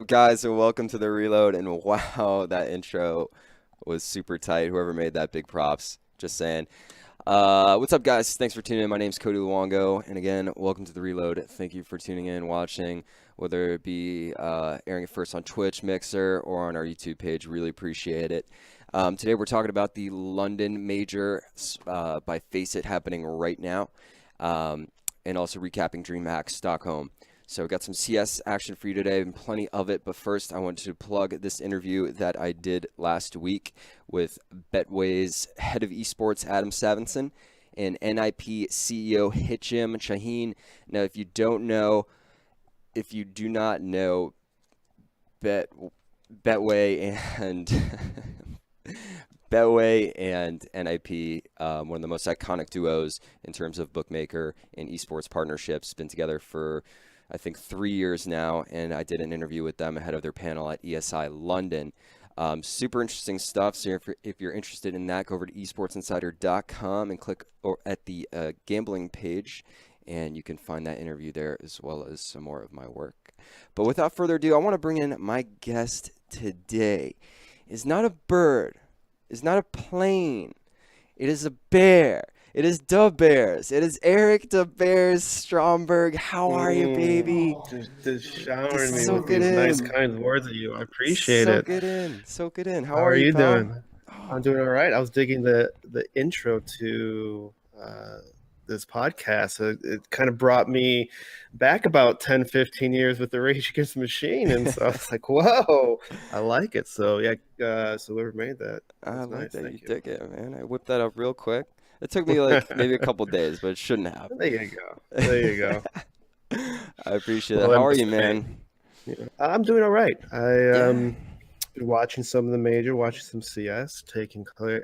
Guys, and welcome to the reload. And wow, that intro was super tight. Whoever made that, big props. Just saying. What's up, guys? Thanks for tuning in. My name's Cody Luongo, and again, welcome to the reload. Thank you for tuning in, watching, whether it be airing it first on Twitch, Mixer, or on our YouTube page. Really appreciate it. Today, we're talking about the London Major by FACEIT happening right now, and also recapping Dreamhack Stockholm. So we got some CS action for you today, and plenty of it. But first, I want to plug this interview that I did last week with Betway's head of esports, Adam Savinson, and NIP CEO Hitchim Shaheen. Now, if you do not know Betway and NIP, one of the most iconic duos in terms of bookmaker and esports partnerships, been together for I think 3 years now, and I did an interview with them ahead of their panel at ESI London. Super interesting stuff. So if you're interested in that, go over to esportsinsider.com and click at the gambling page, and you can find that interview there as well as some more of my work. But without further ado, I want to bring in my guest today. It's not a bird. It's not a plane. It is a bear. It is DaBears. It is Erik DaBears Stromberg. How are you, baby? Just showering me with these nice, kind words of you. I appreciate it. Soak it in. How are you pal? doing? I'm doing all right. I was digging the intro to this podcast. It kind of brought me back about 10, 15 years with the Rage Against the Machine. And so I was like, whoa, I like it. So, yeah, so whoever made that. I like that. You dig it, man. I whipped that up real quick. It took me like maybe a couple days, but it shouldn't have. There you go. I appreciate it. How are you, man? Yeah. I'm doing all right. Been watching some of the major, watching some CS, taking a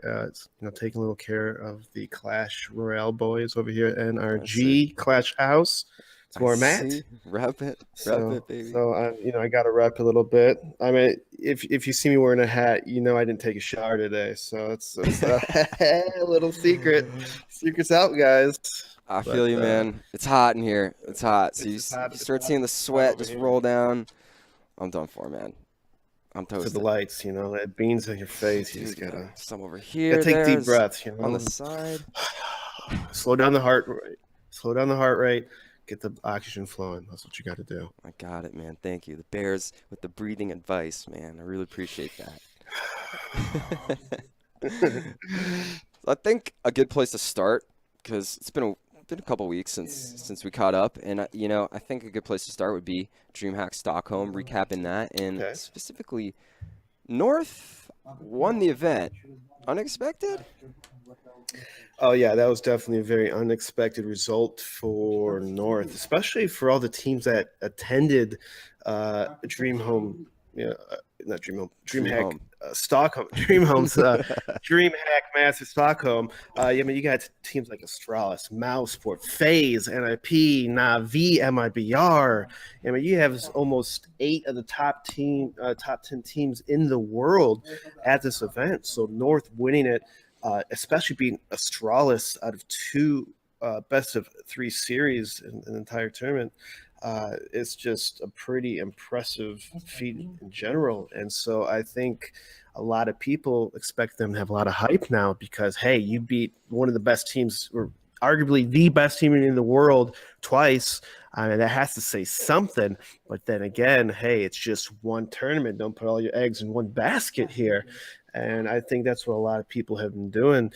little care of the Clash Royale boys over here in our Clash house. It's where I'm at. Rep it, baby. So I got to rep a little bit. I mean, if you see me wearing a hat, I didn't take a shower today. So it's a little secret. Secret's out, guys. I feel you, man. It's hot in here. It's hot. So you start seeing the sweat just roll down. I'm done for, man. I'm toasted. To the lights, that beans on your face. You just gotta some over here. Take deep breaths, on the side. Slow down the heart rate. Get the oxygen flowing. That's what you got to do. I got it, man. Thank you. The Bears with the breathing advice, man. I really appreciate that. I think a good place to start, because it's been a couple weeks since we caught up, and I think a good place to start would be Dreamhack Stockholm, recapping that, and specifically North won the event. Unexpected? Oh yeah, that was definitely a very unexpected result for North, especially for all the teams that attended Dreamhack Stockholm, Dreamhack Masters Stockholm. You got teams like Astralis, Mousesports, FACEIT, NIP, Navi, MIBR. You have almost 8 of the top 10 teams in the world at this event. So North winning it, especially being Astralis out of 2 best of 3 series in the entire tournament. It's just a pretty impressive feat in general. And so I think a lot of people expect them to have a lot of hype now because, hey, you beat one of the best teams, or arguably the best team in the world twice. I mean, that has to say something. But then again, hey, it's just one tournament. Don't put all your eggs in one basket here. And I think that's what a lot of people have been doing.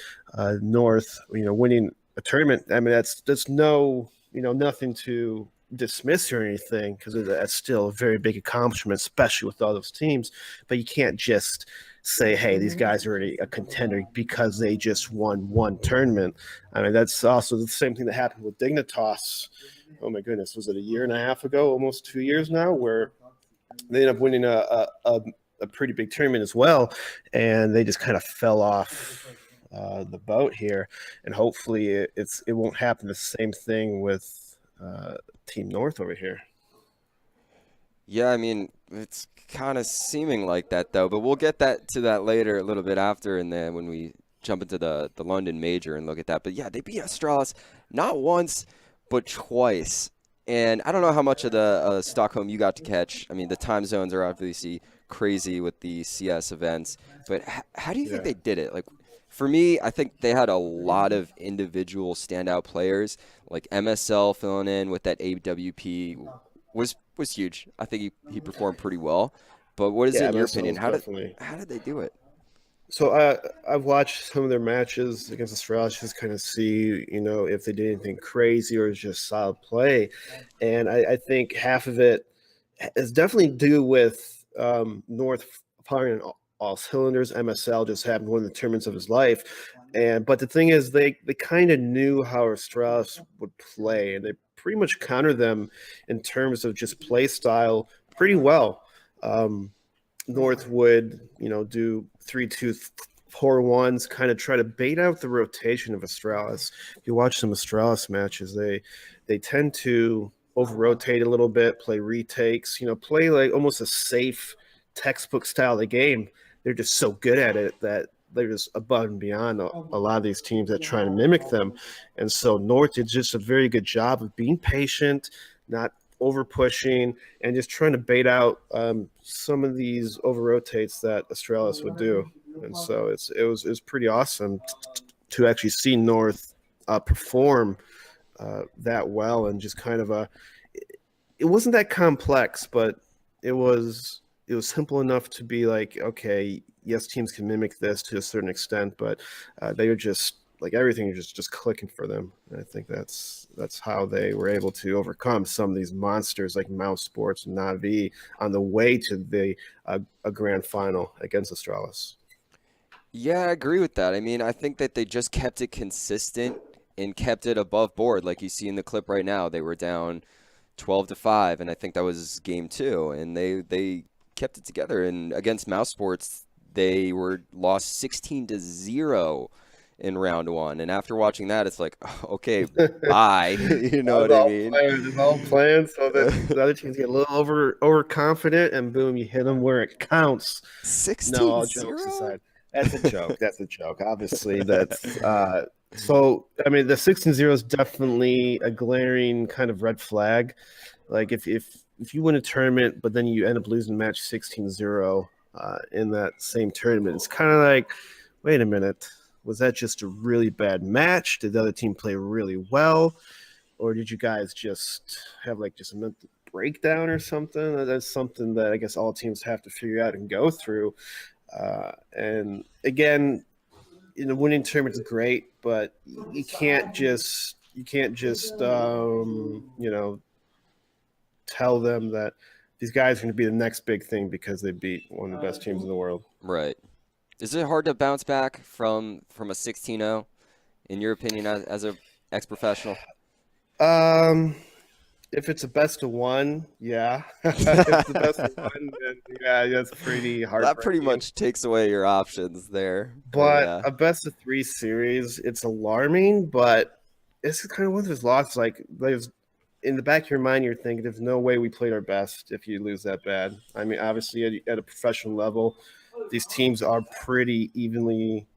North, winning a tournament. I mean, that's nothing to dismiss or anything, because that's still a very big accomplishment, especially with all those teams. But you can't just say, hey, these guys are already a contender because they just won one tournament. I mean, that's also the same thing that happened with Dignitas. Oh my goodness, was it a year and a half ago, almost 2 years now, where they ended up winning a a pretty big tournament as well, and they just kind of fell off the boat here. And hopefully, it won't happen the same thing with Team North over here. Yeah, I mean, it's kind of seeming like that though, but we'll get to that later a little bit after, and then when we jump into the London Major and look at that. But yeah, they beat Astralis not once, but twice. And I don't know how much of the Stockholm you got to catch. I mean, the time zones are obviously crazy with the CS events, but how do you think they did it? Like, for me, I think they had a lot of individual standout players, like MSL filling in with that AWP was huge. I think he performed pretty well. But what is it in your opinion? How did they do it? So I've watched some of their matches against Astralis, just kind of see, if they did anything crazy or just solid play. And I think half of it is definitely due with North firing all cylinders. MSL just happened one of the tournaments of his life. But the thing is, they kind of knew how Astralis would play, and they pretty much countered them in terms of just play style pretty well. North would, do 3-2-4-1s, kind of try to bait out the rotation of Astralis. If you watch some Astralis matches, they tend to over-rotate a little bit, play retakes, play like almost a safe textbook style of game. They're just so good at it that they're just above and beyond a lot of these teams that try to mimic them. And so North did just a very good job of being patient, not over pushing, and just trying to bait out some of these over rotates that Astralis would do. And so it was pretty awesome to actually see North perform that well, and just kind of it wasn't that complex, but it was simple enough to be like, okay, yes, teams can mimic this to a certain extent, but they were just like everything is just clicking for them. And I think that's how they were able to overcome some of these monsters like Mousesports and Na'Vi on the way to the a grand final against Astralis. Yeah, I agree with that. I mean, I think that they just kept it consistent and kept it above board, like you see in the clip right now. They were down 12-5, and I think that was game 2, and they kept it together. And against Mousesports, they were lost 16-0 in round 1, and after watching that, it's like, okay, bye. You know what I mean? It's all planned so that the other teams get a little overconfident, and boom, you hit them where it counts. 16-0? No, all jokes aside, that's a joke. That's a joke. Obviously, that's so. I mean, the 16-0 is definitely a glaring kind of red flag. Like if you win a tournament, but then you end up losing match 16-0 in that same tournament, it's kind of like, wait a minute. Was that just a really bad match? Did the other team play really well? Or did you guys just have like just a mental breakdown or something? That's something that I guess all teams have to figure out and go through. And again, winning tournaments is great, but you can't just tell them that these guys are going to be the next big thing because they beat one of the best teams in the world. Right. Is it hard to bounce back from a 16-0, in your opinion, as a ex-professional? If it's a best of one, yeah. If it's the best of one, then yeah, that's pretty hard. That pretty much takes away your options there. But a best of 3 series, it's alarming, but it's kind of one of those losses. Like, there's in the back of your mind, you're thinking, there's no way we played our best if you lose that bad. I mean, obviously, at a professional level, these teams are pretty evenly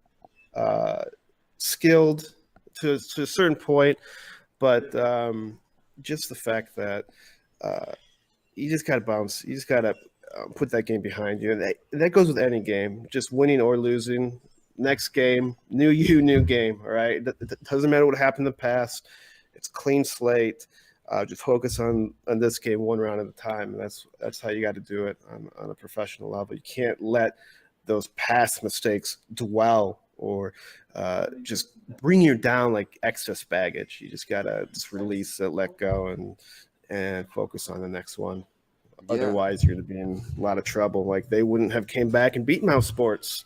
skilled to a certain point, but just the fact that you just got to bounce. You just got to put that game behind you. And that goes with any game, just winning or losing. Next game, new you, new game, all right? It doesn't matter what happened in the past. It's clean slate. Just focus on this game one round at a time. And that's how you got to do it on a professional level. You can't let those past mistakes dwell or just bring you down like excess baggage. You just got to just release it, let go, and focus on the next one. Yeah. Otherwise, you're going to be in a lot of trouble. Like, they wouldn't have came back and beat Mousesports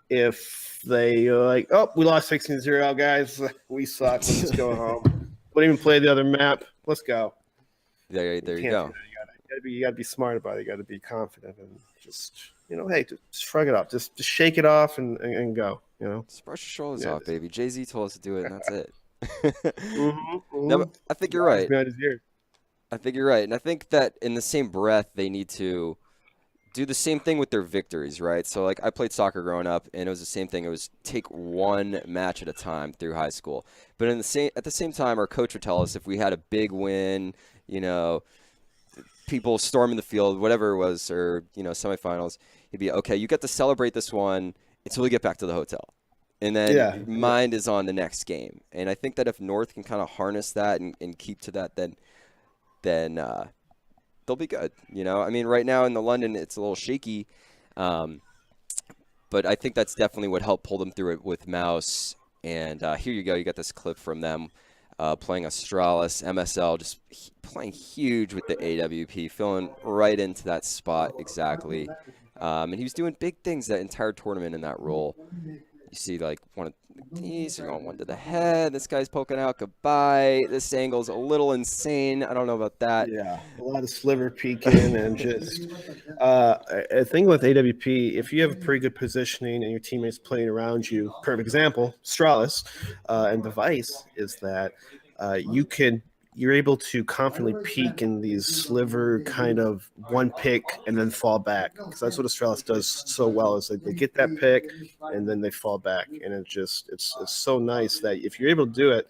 if they like, oh, we lost 16-0, guys. We suck. Let's just go home. Wouldn't even play the other map. Let's go. There you go. You got to be smart about it. You got to be confident and just hey, just shrug it off, just shake it off and go. Just brush your shoulders Yeah. off, baby. Jay-Z told us to do it, and that's it. No, Mm-hmm. but I think you're Lies right. behind his ear. I think you're right. And I think that in the same breath, they need to do the same thing with their victories, right? So, like, I played soccer growing up, and it was the same thing. It was take one match at a time through high school. But at the same time, our coach would tell us if we had a big win, you know, people storming the field, whatever it was, or, semifinals, he'd be, okay, you get to celebrate this one until we get back to the hotel. And then Yeah, your yeah, mind is on the next game. And I think that if North can kind of harness that and keep to that, then they'll be good. I mean, right now in the London, it's a little shaky, um, but I think that's definitely what helped pull them through it with Mouse. And here you go. You got this clip from them playing Astralis, MSL, just playing huge with the AWP, filling right into that spot exactly. And he was doing big things that entire tournament in that role. You see, like, one of these are going one to the head. This guy's poking out. Goodbye. This angle's a little insane. I don't know about that. yeah. A lot of sliver peeking and just. I think with AWP, if you have a pretty good positioning and your teammates playing around you, perfect example, Stralis and Device is that you're able to confidently peek in these sliver kind of one pick and then fall back, because that's what Astralis does so well, is they get that pick and then they fall back, and it's so nice that if you're able to do it,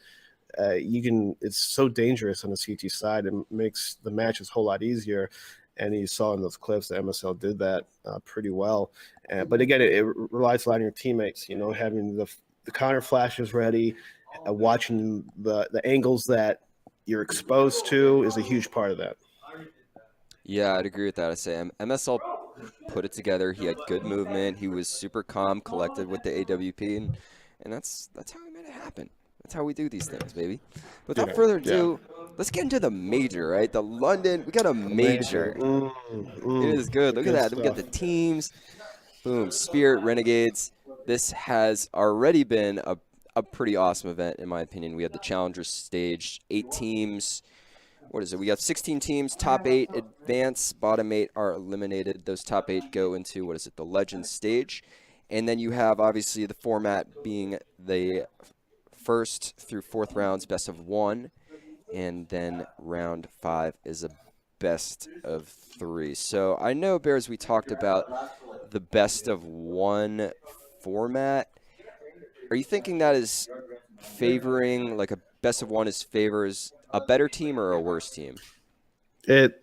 you can. It's so dangerous on the CT side and makes the matches a whole lot easier. And you saw in those clips that MSL did that pretty well. But again, it relies a lot on your teammates. Having the counter flashes ready, watching the angles that you're exposed to is a huge part of that. Yeah, I'd agree with that. I say MSL put it together. He had good movement. He was super calm, collected with the AWP, and that's how we made it happen. That's how we do these things, baby. Without Yeah, further yeah. ado, let's get into the major, right? The London, we got a Major. major. It is good. Look at Good that. We got the stuff. teams. Boom, Spirit, Renegades. This has already been a pretty awesome event, in my opinion. We had the Challengers stage, 8 teams. What is it? We got 16 teams. Top 8 advance. Bottom 8 are eliminated. Those top 8 go into, what is it, the Legends stage. And then you have, obviously, the format being the first through fourth rounds, best of 1. And then round 5 is a best of 3. So I know, Bears, we talked about the best of 1 format. Are you thinking that is favoring, like a best of 1 favors a better team or a worse team? It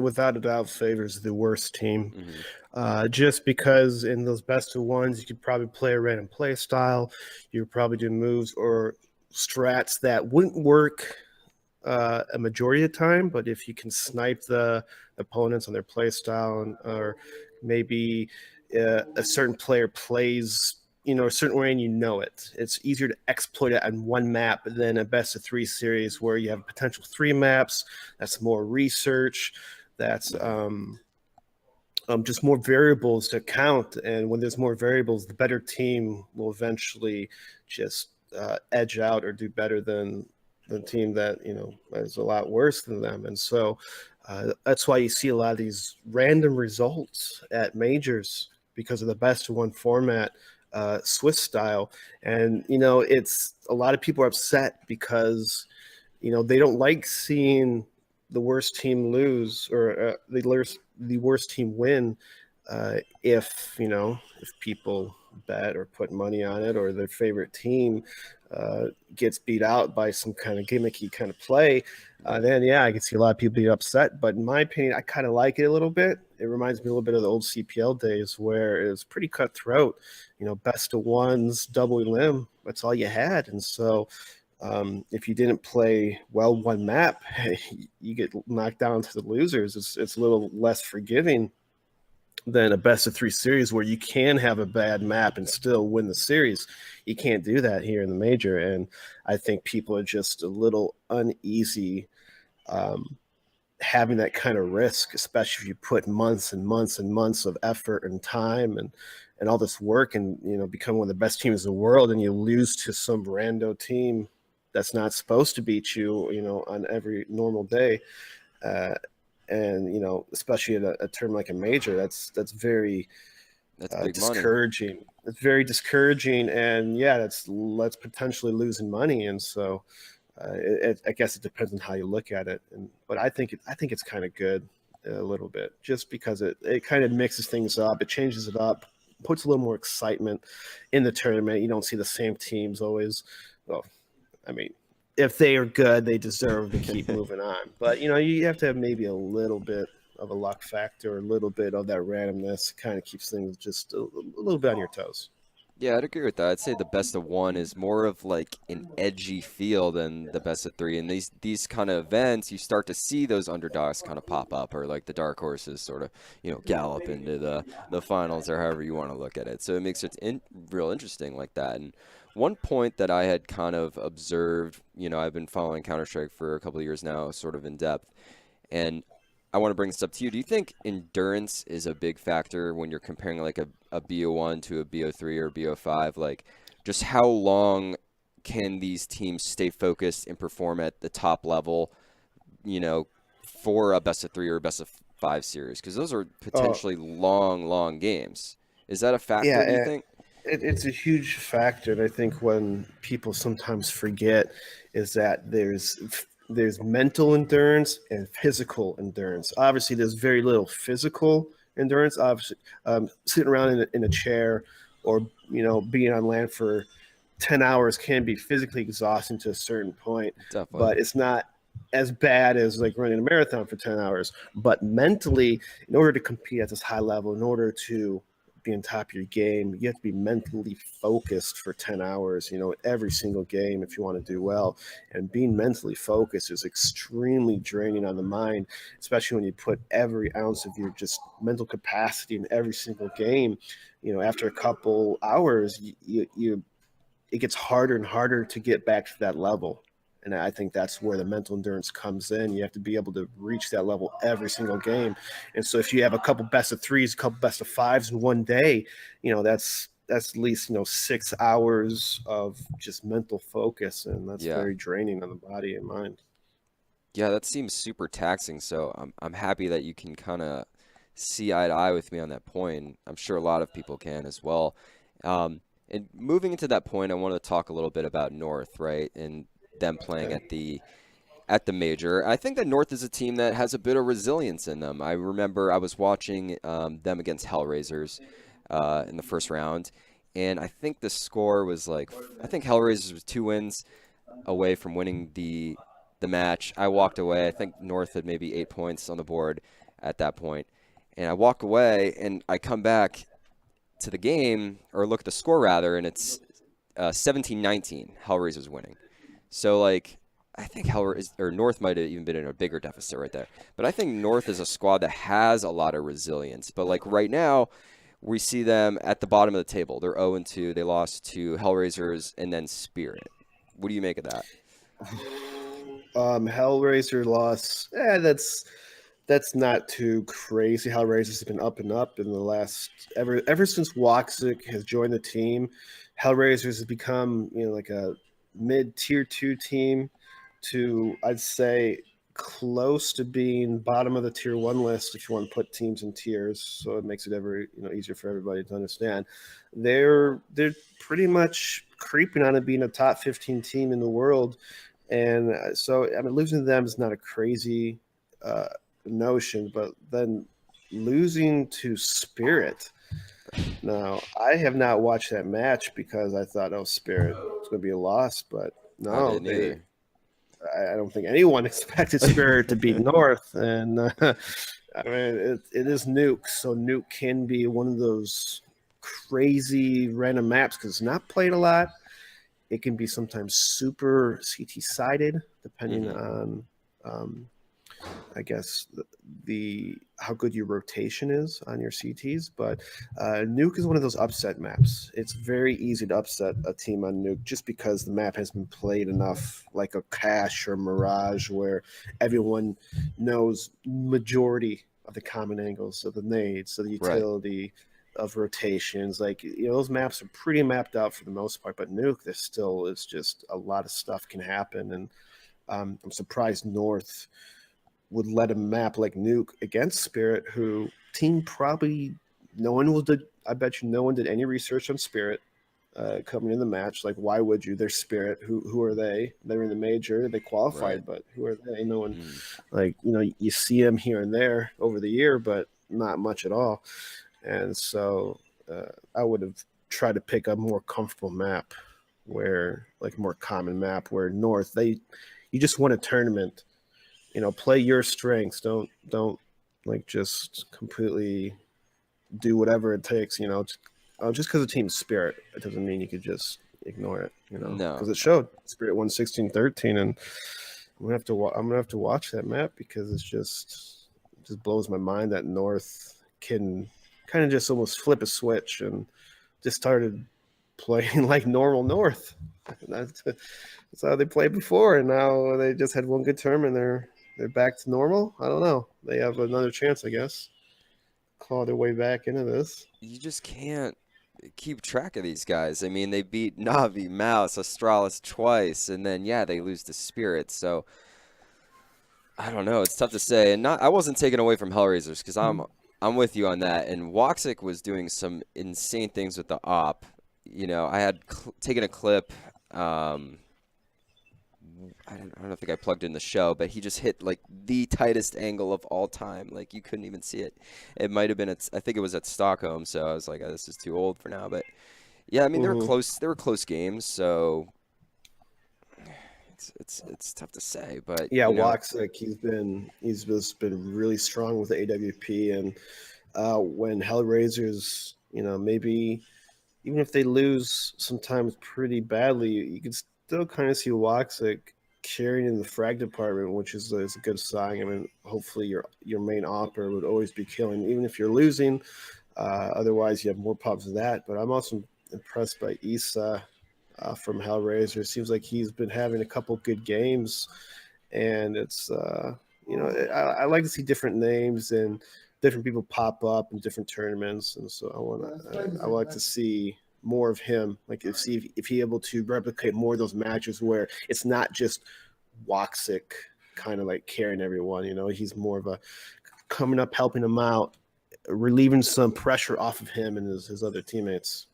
without a doubt favors the worst team. Just because in those best of ones, you could probably play a random play style. You could probably do moves or strats that wouldn't work a majority of the time, but if you can snipe the opponents on their play style, or maybe a certain player plays a certain way and it's easier to exploit it on one map than a best of 3 series where you have potential 3 maps. That's more research. That's just more variables to count, and when there's more variables, the better team will eventually just edge out or do better than the team that is a lot worse than them. And so that's why you see a lot of these random results at majors, because of the best of 1 format, Swiss style. And it's a lot of people are upset because they don't like seeing the worst team lose, or the worst team win, if people bet or put money on it, or their favorite team gets beat out by some kind of gimmicky kind of play. Then I can see a lot of people be upset. But in my opinion, I kind of like it a little bit. It reminds me a little bit of the old CPL days where it was pretty cutthroat. Best of 1s, double elim. That's all you had. And so if you didn't play well one map, you get knocked down to the losers. It's a little less forgiving than a best of 3 series where you can have a bad map and still win the series. You can't do that here in the major. And I think people are just a little uneasy having that kind of risk, especially if you put months and months and months of effort and time and all this work and, become one of the best teams in the world, and you lose to some rando team that's not supposed to beat you, on every normal day. And, especially in a term like a major, that's very That's big money. discouraging. It's very discouraging, and yeah, that's potentially losing money. And so, I guess it depends on how you look at it. But I think it's kind of good a little bit, just because it kind of mixes things up. It changes it up, puts a little more excitement in the tournament. You don't see the same teams always. Well, I mean, if they are good, they deserve to keep moving on. But you have to have maybe a little bit of a luck factor, a little bit of that randomness. Kind of keeps things just a little bit on your toes. Yeah, I'd agree with that. I'd say the best of one is more of like an edgy feel than the best of three. And these kind of events, you start to see those underdogs kind of pop up, or like the dark horses sort of, gallop into the finals, or however you want to look at it. So it makes it real interesting like that. And one point that I had kind of observed, I've been following Counter-Strike for a couple of years now, sort of in depth, and I want to bring this up to you. Do you think endurance is a big factor when you're comparing like a BO1 to a BO3 or BO5? Like, just how long can these teams stay focused and perform at the top level, for a best of three or best of five series? Because those are potentially long games. Is that a factor, do you Yeah, think? it's a huge factor. And I think when people sometimes forget is that there's mental endurance and physical endurance. Obviously, there's very little physical endurance. Obviously, sitting around in a chair or being on land for 10 hours can be physically exhausting to a certain point, Definitely. but it's not as bad as like running a marathon for 10 hours. But mentally, in order to compete at this high level, in order to be on top of your game, you have to be mentally focused for 10 hours, every single game if you want to do well. And being mentally focused is extremely draining on the mind, especially when you put every ounce of your just mental capacity in every single game. After a couple hours, it gets harder and harder to get back to that level. And I think that's where the mental endurance comes in. You have to be able to reach that level every single game. And so if you have a couple best of threes, a couple best of fives in one day, that's at least 6 hours of just mental focus, and that's Yeah. very draining on the body and mind. Yeah, that seems super taxing. So I'm happy that you can kind of see eye to eye with me on that point. I'm sure a lot of people can as well. And moving into that point, I want to talk a little bit about North, right? And them playing Okay. at the major. I think that North is a team that has a bit of resilience in them. I remember I was watching them against Hellraisers in the first round, and I think the score was like, I think Hellraisers was 2 wins away from winning the match. I walked away. I think North had maybe 8 points on the board at that point, and I walk away and I come back to the game, or look at the score rather, and it's 17-19. Hellraisers winning. So like, I think North might have even been in a bigger deficit right there. But I think North is a squad that has a lot of resilience. But like right now, we see them at the bottom of the table. They're 0-2. They lost to Hellraisers and then Spirit. What do you make of that? Hellraiser loss. That's not too crazy. Hellraisers have been up and up in the last ever since Woxic has joined the team. Hellraisers has become like a mid tier 2 team to, I'd say, close to being bottom of the tier 1 list if you want to put teams in tiers. So it makes it ever easier for everybody to understand. They're pretty much creeping on it being a top 15 team in the world. And so, I mean, losing to them is not a crazy notion, but then losing to Spirit. Now, I have not watched that match because I thought, oh, Spirit, it's going to be a loss. But I no, didn't either. I don't think anyone expected Spirit to beat North. And I mean, it is Nuke. So Nuke can be one of those crazy random maps because it's not played a lot. It can be sometimes super CT sided, depending Hmm. on, I guess, the how good your rotation is on your CTs. But Nuke is one of those upset maps. It's very easy to upset a team on Nuke just because the map has been played enough, like a Cache or Mirage, where everyone knows majority of the common angles of the nades, of the Right. utility, of rotations. Like those maps are pretty mapped out for the most part. But Nuke, there still is just a lot of stuff can happen, and I'm surprised North would let a map like Nuke against Spirit, who team probably no one I bet you no one did any research on Spirit coming in the match. Like, why would you? They're Spirit. Who are they? They're in the major. They qualified, Right. but who are they? No one. Mm. Like, you know, you see them here and there over the year, but not much at all. And so I would have tried to pick a more comfortable map, where like a more common map where North you just won a tournament. You know, play your strengths. Don't like just completely do whatever it takes. You know, just because the team's Spirit, it doesn't mean you could just ignore it. You know, No. because it showed Spirit won 16-13, and I'm gonna have to watch that map because it just blows my mind that North can kind of just almost flip a switch and just started playing like normal North. That's how they played before, and now they just had one good term and they're back to normal. I don't know. They have another chance, I guess. Claw their way back into this. You just can't keep track of these guys. I mean, they beat Navi, Mouse, Astralis twice, and then yeah, they lose to Spirit. So I don't know. It's tough to say. And not I wasn't taken away from Hellraisers because I'm with you on that. And Woxic was doing some insane things with the op. You know, I had taken a clip. I don't think I plugged in the show, but he just hit like the tightest angle of all time. Like you couldn't even see it. It might have been I think it was at Stockholm, so I was like, oh, this is too old for now. But yeah, I mean they were Mm-hmm. close. They were close games, so it's tough to say. But Yeah, you know, Waxick, he's just been really strong with the AWP, and when Hellraisers, you know, maybe even if they lose sometimes pretty badly, you can still kind of see Waxick carrying in the frag department, which is a good sign. I mean, hopefully your main opper would always be killing, even if you're losing. Otherwise, you have more pops of that. But I'm also impressed by Issa from Hellraiser. It seems like he's been having a couple good games, and it's you know, I like to see different names and different people pop up in different tournaments, and so I like to see more of him. Like if he able to replicate more of those matches where it's not just Woxic kind of like carrying everyone. You know, he's more of a coming up, helping him out, relieving some pressure off of him and his other teammates.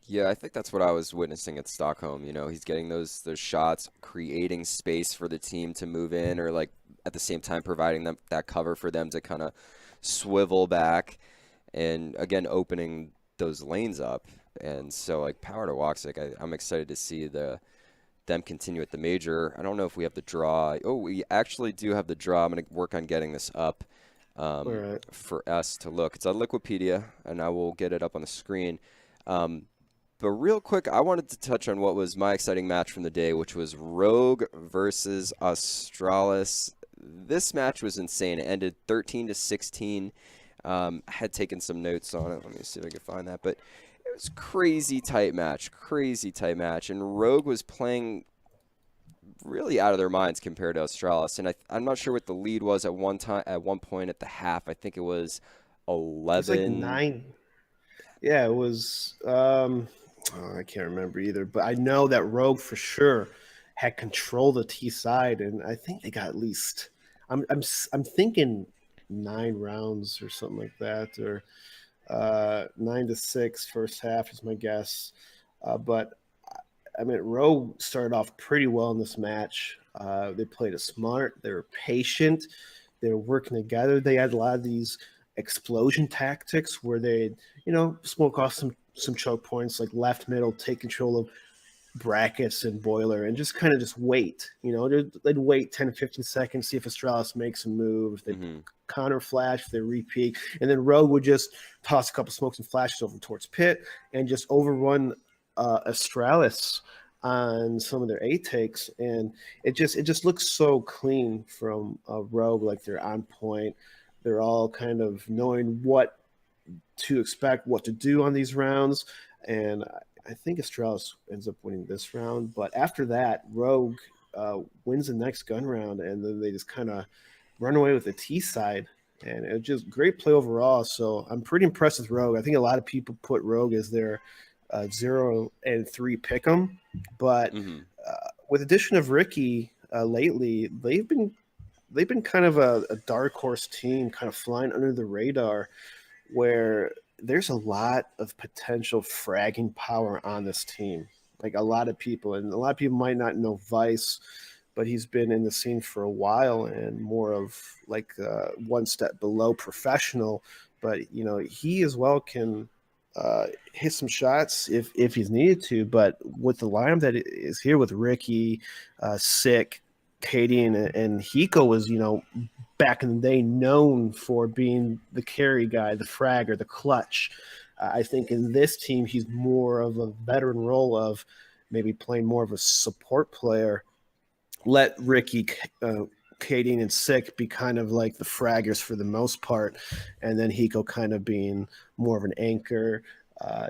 yeah, I think that's what I was witnessing at Stockholm. You know, he's getting those shots, creating space for the team to move in, or like at the same time providing them that cover for them to kind of swivel back, and again opening those lanes up. And so like power to Woxic. I'm excited to see them continue at the major. I don't know if we have the draw. Oh, we actually do have the draw. I'm going to work on getting this up All right. for us to look. It's on Liquipedia, and I will get it up on the screen. Um, but real quick, I wanted to touch on what was my exciting match from the day, which was Rogue versus Astralis. This match was insane. It ended 13-16. I had taken some notes on it. Let me see if I can find that. But it was crazy tight match, crazy tight match. And Rogue was playing really out of their minds compared to Astralis. And I'm not sure what the lead was at one point at the half. I think it was It's like 11. 9. Yeah, it was. I can't remember either, but I know that Rogue for sure had control the T side, and I think they got at least. I'm thinking 9 rounds or something like that, or 9-6 first half is my guess. But I mean, Rogue started off pretty well in this match. They played it smart. They were patient. They were working together. They had a lot of these explosion tactics where they, you know, smoke off some choke points like left middle, take control of brackets and boiler, and just kind of just wait. You know, they'd wait 10 to 15 seconds, see if Astralis makes a move. They Hmm. counter flash, they repeat, and then Rogue would just toss a couple smokes and flashes over towards pit and just overrun Astralis on some of their A takes, and it just looks so clean from Rogue. Like they're on point. They're all kind of knowing what to expect, what to do on these rounds, and I think Astralis ends up winning this round. But after that, Rogue wins the next gun round, and then they just kind of run away with the T side. And it was just great play overall. So I'm pretty impressed with Rogue. I think a lot of people put Rogue as their 0-3 pick 'em, but Hmm. with addition of Ricky lately, they've been kind of a dark horse team, kind of flying under the radar, where there's a lot of potential fragging power on this team. Like a lot of people, and a lot of people might not know Vice, but he's been in the scene for a while and more of like one step below professional. But he as well can hit some shots if he's needed to. But with the lineup that is here with Ricky, Sick, Cody, and Hiko was back in the day known for being the carry guy, the fragger, the clutch. I think in this team he's more of a veteran role of maybe playing more of a support player. Let Ricky, Cady, and Sick be kind of like the fraggers for the most part, and then Hiko kind of being more of an anchor,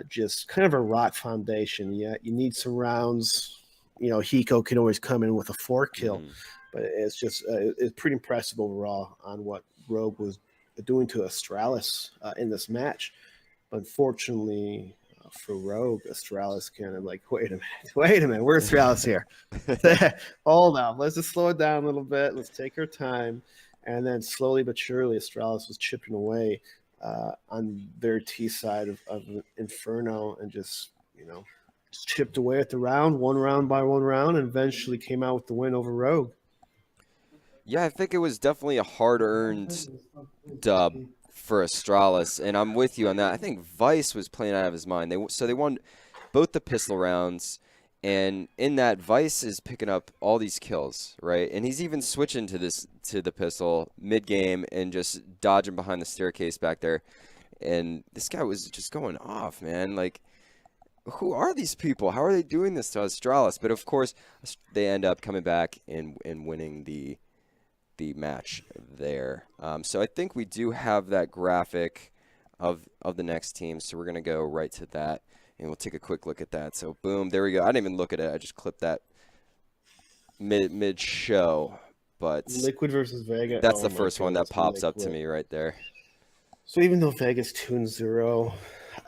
just kind of a rock foundation. Yeah, you need some rounds. Hiko can always come in with a 4-kill, but it's just it's pretty impressive overall on what Rogue was doing to Astralis in this match. But unfortunately for Rogue, Astralis kind of like, wait a minute, where's Astralis here? Hold on, let's just slow it down a little bit. Let's take our time. And then slowly but surely, Astralis was chipping away on their T side of Inferno and just chipped away at the round, one round by one round, and eventually came out with the win over Rogue. Yeah, I think it was definitely a hard-earned dub for Astralis, and I'm with you on that. I think Vice was playing out of his mind. They won both the pistol rounds, and in that, Vice is picking up all these kills, right? And he's even switching to the pistol mid-game and just dodging behind the staircase back there. And this guy was just going off, man. Like, who are these people? How are they doing this to Astralis? But of course, they end up coming back and winning the match there. So I think we do have that graphic of the next team. So we're going to go right to that, and we'll take a quick look at that. So boom, there we go. I didn't even look at it. I just clipped that mid-show. But Liquid versus Vega. That's the first one that pops up to me right there. So even though Vega's 2-0,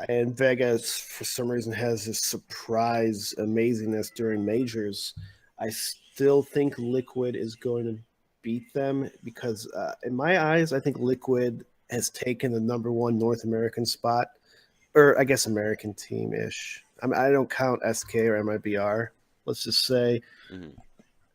and Vegas for some reason has this surprise amazingness during majors, I still think Liquid is going to beat them because in my eyes, I think Liquid has taken the #1 North American spot, or I guess American team-ish. I don't count SK or MIBR, let's just say.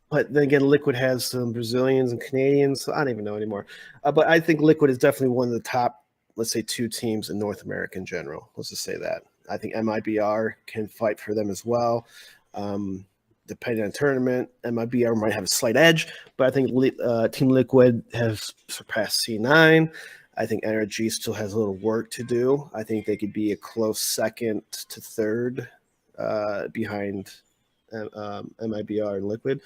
But then again, Liquid has some Brazilians and Canadians, so I don't even know anymore. But I think Liquid is definitely one of the top, let's say, 2 teams in North America in general. Let's just say that. I think MIBR can fight for them as well. Depending on the tournament, MIBR might have a slight edge, but I think Team Liquid has surpassed C9. I think NRG still has a little work to do. I think they could be a close second to third behind MIBR and Liquid.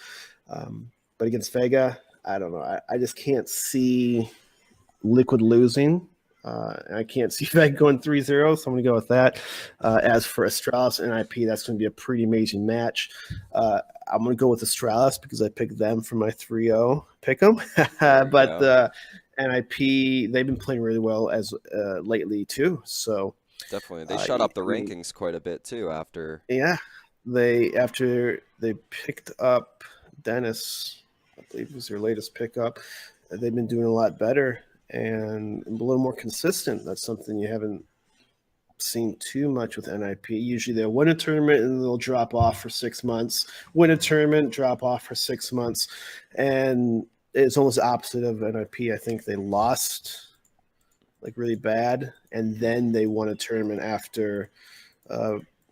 But against Vega, I don't know. I just can't see Liquid losing. I can't see Vega going 3-0, so I'm going to go with that. As for Astralis and NIP, that's going to be a pretty amazing match. I'm going to go with Astralis because I picked them for my 3-0 pick 'em. But NIP, they've been playing really well as lately too. So definitely, they shot up the rankings quite a bit too after. Yeah, after they picked up Dennis, I believe was their latest pickup. They've been doing a lot better and a little more consistent. That's something you haven't seen too much with NIP. Usually they'll win a tournament and they'll drop off for 6 months, win a tournament, drop off for 6 months. And it's almost the opposite of NIP. I think they lost like really bad, and then they won a tournament after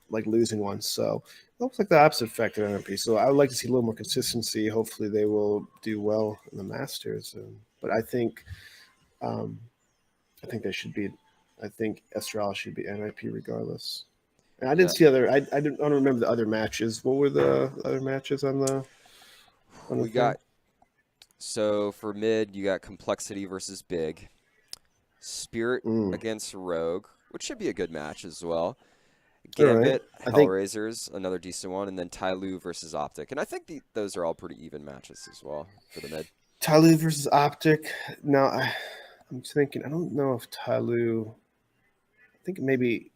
like losing one. So it looks like the opposite effect of NIP. So I would like to see a little more consistency. Hopefully they will do well in the Masters. But I think they should be. I think Astralis should be NIP regardless. And I didn't see other. I don't remember the other matches. What were the other matches on the? We got. So for mid, you got Complexity versus Big, Spirit against Rogue, which should be a good match as well. Gambit, right. Hellraisers, another decent one, and then Tyloo versus Optic. And I think those are all pretty even matches as well for the mid. Tyloo versus Optic. Now, I'm thinking, I don't know if Tyloo, I think maybe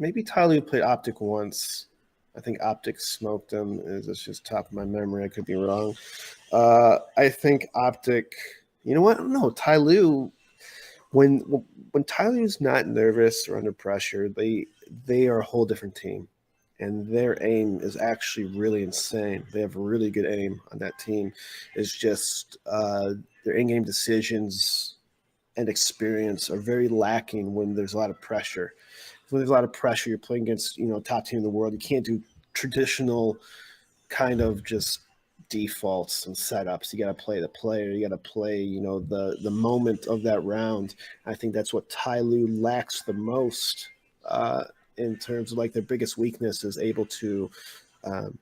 Tyloo played Optic once. I think Optic smoked them. It's just top of my memory. I could be wrong. I think Optic, you know what? I don't know. Tyloo, when when Tyler's not nervous or under pressure, they are a whole different team, and their aim is actually really insane. They have really good aim on that team. It's just their in-game decisions and experience are very lacking when there's a lot of pressure. When there's a lot of pressure, you're playing against top team in the world. You can't do traditional kind of just defaults and setups. You got to play the player. You got to play, the moment of that round. I think that's what Tai Lu lacks the most in terms of like their biggest weakness is able um,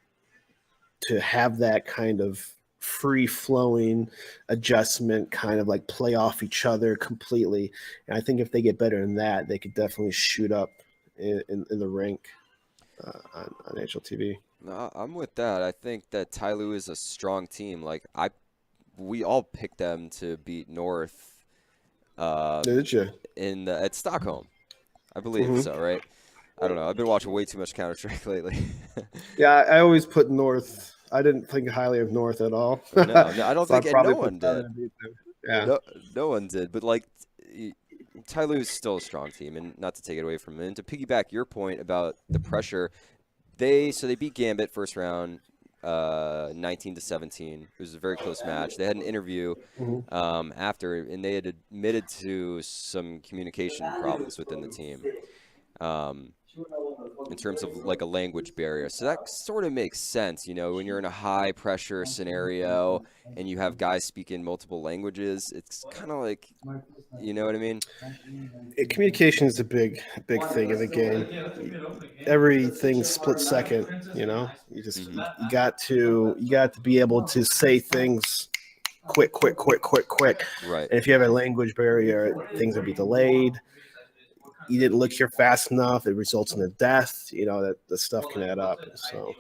to have that kind of free flowing adjustment, kind of like play off each other completely. And I think if they get better in that, they could definitely shoot up in the rank on HLTV. No, I'm with that. I think that Tyloo is a strong team. Like we all picked them to beat North Did you? at Stockholm. I believe Mm-hmm. so, right? I don't know. I've been watching way too much Counter-Strike lately. Yeah, I always put North. I didn't think highly of North at all. No, I don't So I think, and no probably put one Tyler did. to beat them. Yeah. No one did. But like, Tyloo is still a strong team, and not to take it away from them. And to piggyback your point about the pressure, they beat Gambit first round, 19-17. It was a very close match. They had an interview Mhm. after, and they had admitted to some communication problems within the team. Um, in terms of like a language barrier. So that sort of makes sense, when you're in a high pressure scenario and you have guys speaking multiple languages, it's kind of like, you know what I mean? Communication is a big thing in the game. Everything's split second. You just Hmm. you got to be able to say things quick, quick, quick, quick, quick. Right. And if you have a language barrier, things will be delayed. You didn't look here fast enough, it results in a death. That the stuff can add up. So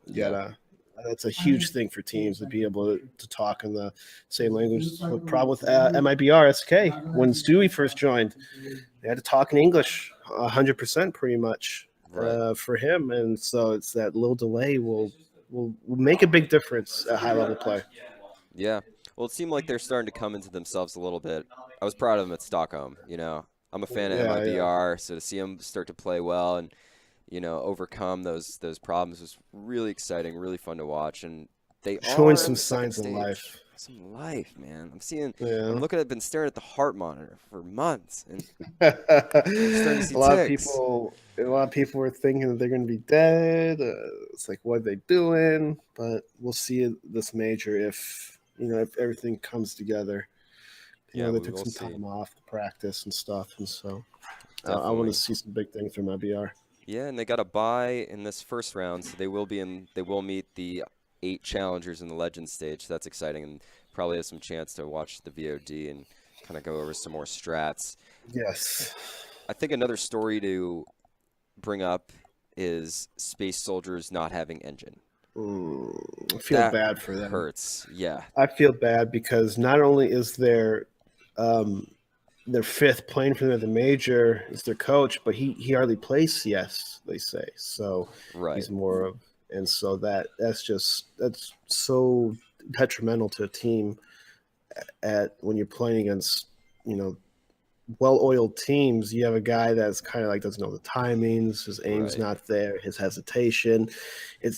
you Yeah. gotta. That's a huge thing for teams to be able to talk in the same language. The problem with MIBR SK when Stewie first joined, they had to talk in English 100% pretty much Right. for him, and so it's that little delay will make a big difference at high level play. Yeah. Well, it seemed like they're starting to come into themselves a little bit. I was proud of them at Stockholm, I'm a fan of Yeah, yeah. MIBR, so to see them start to play well and overcome those problems was really exciting, really fun to watch, and they Showing are in some the second signs of stage. life. Some life, man. I'm Yeah. looking at, been staring at the heart monitor for months, and I'm starting to a see lot of ticks. people a lot of people were thinking that they're going to be dead. It's like, what are they doing? But we'll see this major if everything comes together. Yeah, They we took will some see. time off to practice and stuff, and so I want to Definitely. see some big things from IBR. Yeah, and they got a bye in this first round, so they will meet the 8 challengers in the Legends stage. So that's exciting, and probably have some chance to watch the VOD and kind of go over some more strats. Yes. I think another story to bring up is Space Soldiers not having engine. I feel That bad for them. hurts. Yeah. I feel bad because not only is their fifth playing for the major is their coach, but he hardly plays CS. They say so. Right. He's more of, and so that's so detrimental to a team at when you're playing against well-oiled teams. You have a guy that's kind of like doesn't know the timings, his aim's Right. not there, his hesitation.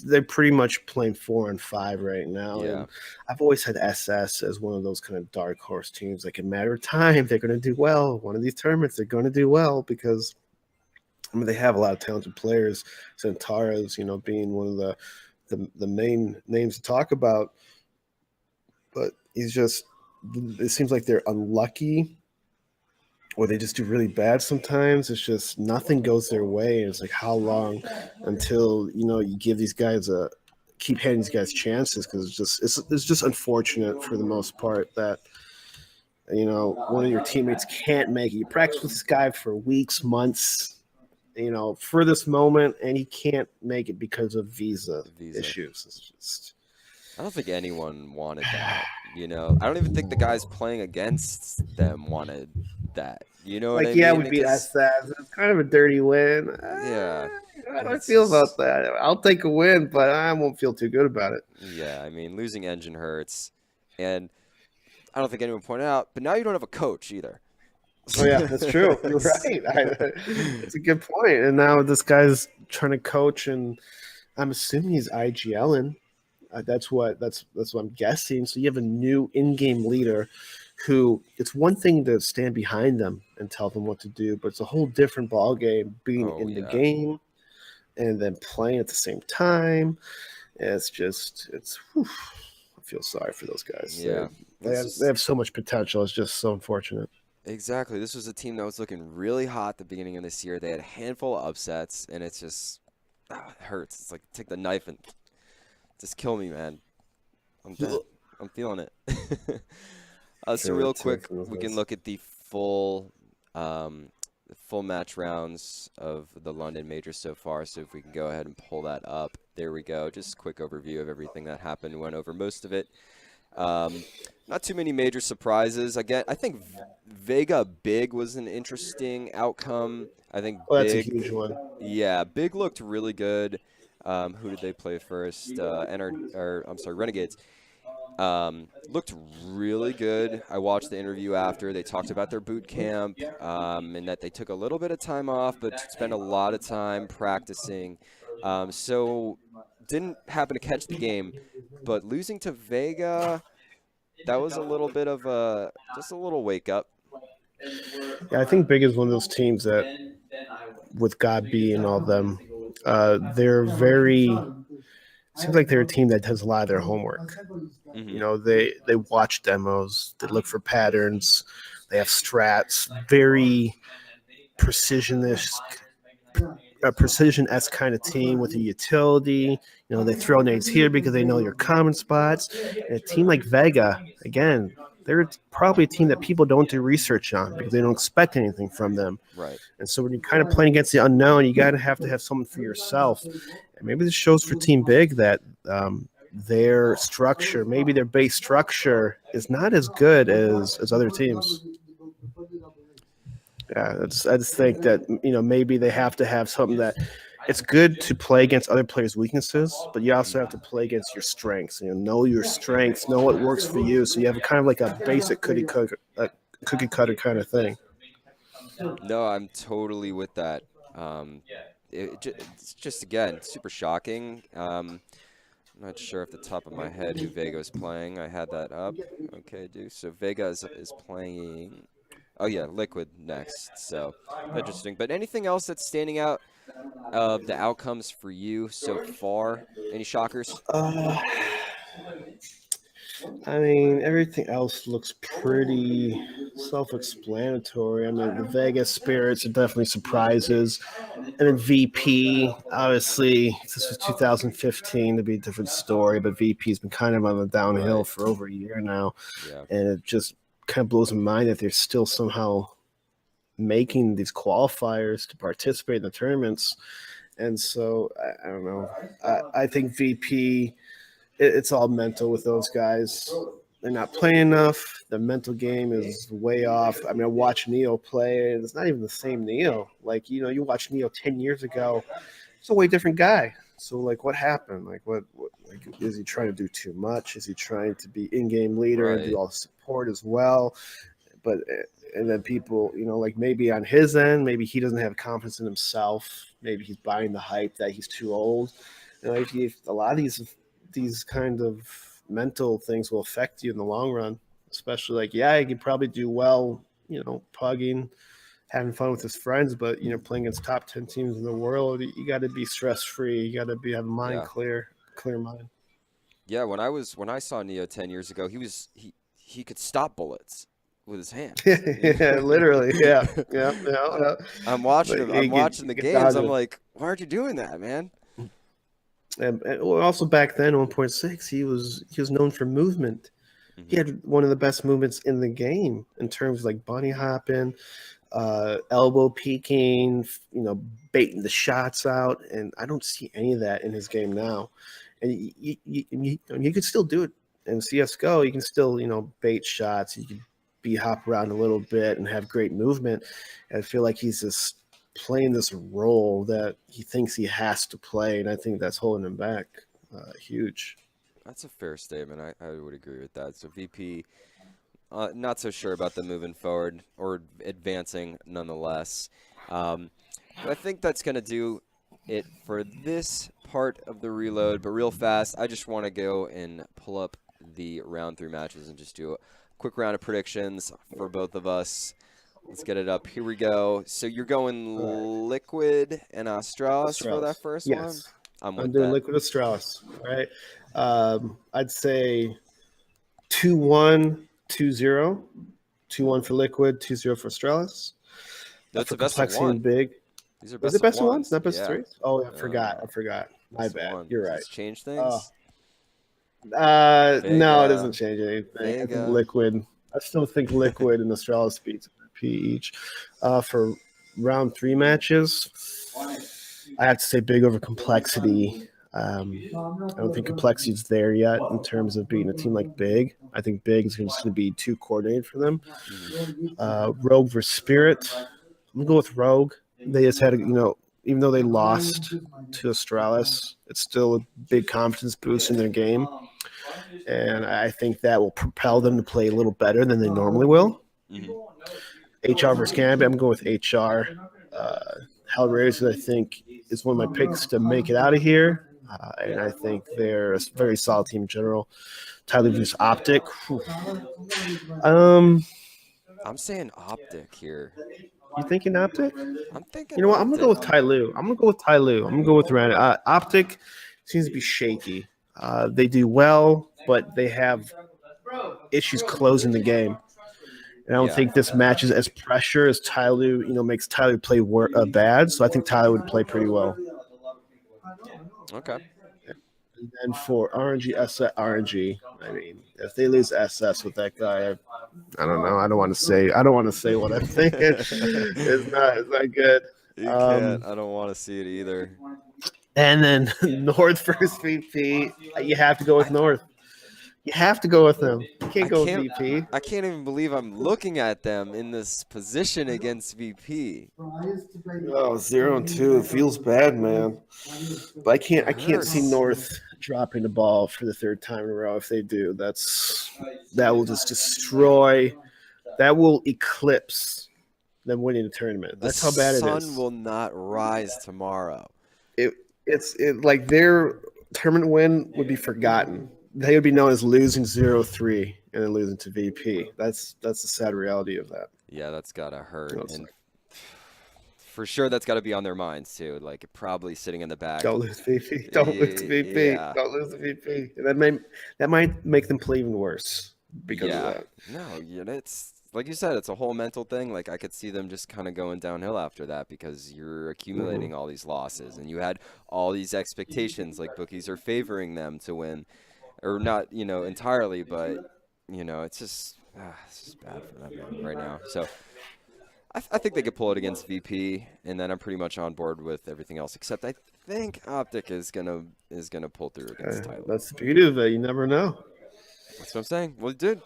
They're pretty much playing 4-5 right now, Yeah. and I've always had SS as one of those kind of dark horse teams. Like, in a matter of time, they're going to do well. One of these tournaments, they're going to do well because they have a lot of talented players. Centaurus, being one of the main names to talk about, but it seems like they're unlucky or they just do really bad sometimes. It's just nothing goes their way. It's like, how long until you give these guys keep handing these guys chances, because it's just unfortunate for the most part that one of your teammates can't make it. You practice with this guy for weeks, months, for this moment, and he can't make it because of visa Visa. issues. It's just I don't think anyone wanted that. I don't even think the guys playing against them wanted that. You know what like, I yeah, mean? we beat Because SS. It's kind of a dirty win. yeah, How do I it's feel about just that? I'll take a win, but I won't feel too good about it. yeah. I mean, losing engine hurts, and I don't think anyone pointed out. But now you don't have a coach either. Oh yeah, that's true. You're right. That's a good point. And now this guy's trying to coach, and I'm assuming he's IGLing. That's what I'm guessing. So you have a new in-game leader who it's one thing to stand behind them and tell them what to do, but it's a whole different ball game being Oh in the yeah. game and then playing at the same time. Whew, I feel sorry for those guys. Yeah. This They is have so much potential. It's just so unfortunate. exactly. This was a team that was looking really hot at the beginning of this year. They had a handful of upsets, and it's just it hurts. It's like take the knife and just kill me, man. I'm dead. I'm feeling it. So Feel real it too quick, from those we can guys. look at the full match rounds of the London Major so far. So if we can go ahead and pull that up, there we go. Just a quick overview of everything that happened. We went over most of it. Um, Not too many major surprises. Again, I think Vega Big was an interesting outcome. I think Oh, that's a Big, huge one. yeah, Big looked really good. Who did they play first? Or I'm sorry, Renegades. Looked really good. I watched the interview after. They talked about their boot camp and that they took a little bit of time off, but spent a lot of time practicing. So didn't happen to catch the game, but losing to Vega, that was a little bit of a just a little wake up. Yeah, I think Big is one of those teams that, with God being all of them, they're very. Seems like they're a team that does a lot of their homework. Hmm. They watch demos, they look for patterns, they have strats, very precisionist, a precision S kind of team with a utility. They throw nades here because they know your common spots. And a team like Vega, again, they're probably a team that people don't do research on because they don't expect anything from them. Right. And so when you're kind of playing against the unknown, you got to have something for yourself. And maybe this shows for Team Big that their structure, maybe their base structure, is not as good as other teams. Yeah, I just think that maybe they have to have something that it's good to play against other players' weaknesses, but you also have to play against your strengths. Know your strengths, know what works for you. So you have kind of like a basic cookie cutter kind of thing. No, I'm totally with that. Um, it's just again super shocking. I'm not sure off the top of my head who Vega is playing. I had that up. Okay, dude. So Vega is playing. Oh yeah, Liquid next. So interesting. But anything else that's standing out of the outcomes for you so far? Any shockers? Uh, I mean, everything else looks pretty self-explanatory. I mean, the Vegas spirits are definitely surprises. And then VP, obviously, if this was 2015, it'd be a different story. But VP's been kind of on the downhill Right. for over a year now, Yeah. and it just kind of blows my mind that they're still somehow making these qualifiers to participate in the tournaments. And so I don't know. I think VP, it's all mental with those guys. They're not playing enough. The mental game is way off. I mean, I watch Neo play, and it's not even the same Neo. Like, you watch Neo 10 years ago, it's a way different guy. So, like, what happened? Like, is he trying to do too much? Is he trying to be in-game leader and do Right. all the support as well? But and then people, like maybe on his end, maybe he doesn't have confidence in himself. Maybe he's buying the hype that he's too old. If a lot of these kind of mental things will affect you in the long run. Especially like, yeah, he could probably do well, pugging, having fun with his friends, but playing against top 10 teams in the world, you got to be stress free. You got to have a mind Yeah. clear mind. Yeah. When I saw Neo 10 years ago, he could stop bullets with his hands. Yeah, literally, yeah, yeah, yeah, Uh, yeah. I'm watching But him. I'm watching you the could games. dodge I'm it. like, why aren't you doing that, man? And also back then, 1.6, he was known for movement. He Hmm. had one of the best movements in the game in terms of like bunny hopping, elbow peeking, baiting the shots out, and I don't see any of that in his game now. And you could still do it in CS:GO. You can still bait shots. You can be hop around a little bit and have great movement. And I feel like he's just playing this role that he thinks he has to play, and I think that's holding him back huge. That's a fair statement. I would agree with that. So VP, not so sure about them moving forward or advancing nonetheless. But I think that's going to do it for this part of the reload. But real fast, I just want to go and pull up the round 3 matches and just do a quick round of predictions for both of us. Let's get it up. Here we go. So you're going Liquid and Astralis for that first one? Yes. I'm doing that. Liquid Astralis, right? I'd say 2-1, 2-0. 2-1 for Liquid, 2-0 for Astralis. That's the best of one. Big. These are best Is it best of of ones. Not best of Yeah. 3s? Oh, I forgot. My bad. You're right. Does this change things? No, it doesn't change anything. I think Liquid. I still think Liquid and Astralis beats P each. For round 3 matches, I have to say Big over Complexity. I don't think Complexity's there yet in terms of beating a team like Big. I think Big is just going to be too coordinated for them. Rogue versus Spirit. I'm going to go with Rogue. They just had, even though they lost to Astralis, it's still a big confidence boost in their game. And I think that will propel them to play a little better than they normally will. HR versus Canada, I'm going with HR. Hellraisers, I think, is one of my picks to make it out of here. And I think they're a very solid team in general. Tyler versus Optic. I'm saying Optic here. You thinking Optic? I'm thinking. You know what? I'm gonna go with Ty Lue. I'm gonna go with Random. Optic seems to be shaky. They do well, but they have issues closing the game. And I don't think this match is as pressure as Ty Lue, makes Ty Lue play bad. So I think Tyler would play pretty well. Okay. And then for RNG, I mean, if they lose SS with that guy, I don't know. I don't want to say what I think. It's not good. You can't. I don't want to see it either. And then North versus VP. You have to go with North. You have to go with them. You can't go with VP. I can't even believe I'm looking at them in this position against VP. Oh, 0-2. It feels bad, man. But I can't see North dropping the ball for the 3rd time in a row. If they do, that will just destroy. That will eclipse them winning the tournament. That's how bad it is. The sun will not rise tomorrow. It's like their tournament win would be forgotten. They would be known as losing 0-3 and then losing to VP. That's the sad reality of that. Yeah, that's gotta hurt. And for sure, that's gotta be on their minds too. Like probably sitting in the back. Don't lose VP. Don't lose VP. Yeah. Don't lose the VP. And that might make them play even worse because of that. No, it's like you said, it's a whole mental thing. Like I could see them just kind of going downhill after that because you're accumulating all these losses and you had all these expectations. Like bookies are favoring them to win. Or not, entirely, but, it's just bad for them right now. So I think they could pull it against VP, and then I'm pretty much on board with everything else. Except I think Optic is gonna pull through against Tyler. That's the beauty of it. You never know. That's what I'm saying. Well, dude,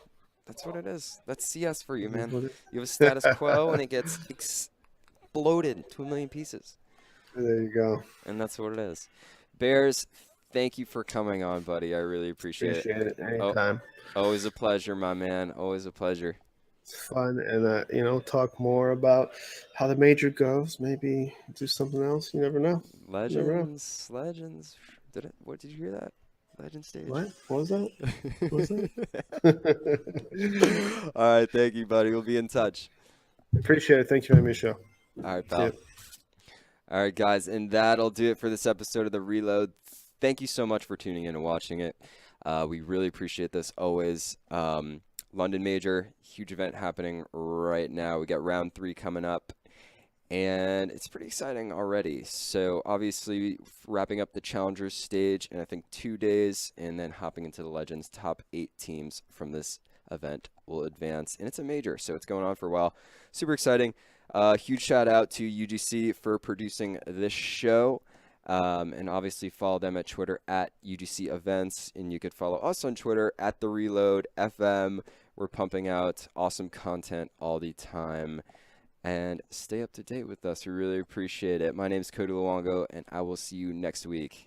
that's what it is. That's CS for you, man. You have a status quo, and it gets exploded to 1 million pieces. There you go. And that's what it is. Bears. Thank you for coming on, buddy. I really appreciate it. Anytime. Always a pleasure, my man. Always a pleasure. It's fun, and talk more about how the major goes. Maybe do something else. You never know. Legends. What did you hear that? Legend stage. What was that? All right, thank you, buddy. We'll be in touch. Appreciate it. Thank you for having me on the show. All right, pal. All right, guys, and that'll do it for this episode of The Reload. Thank you so much for tuning in and watching it. We really appreciate this always. London Major, huge event happening right now. We got round 3 coming up, and it's pretty exciting already. So obviously wrapping up the Challengers stage in I think 2 days, and then hopping into the Legends. Top 8 teams from this event will advance, and it's a major, so it's going on for a while. Super exciting. Huge shout out to UGC for producing this show. And obviously follow them at Twitter at UGC Events, and you could follow us on Twitter at The Reload FM. We're pumping out awesome content all the time, and stay up to date with us. We really appreciate it. My name is Cody Luongo, and I will see you next week.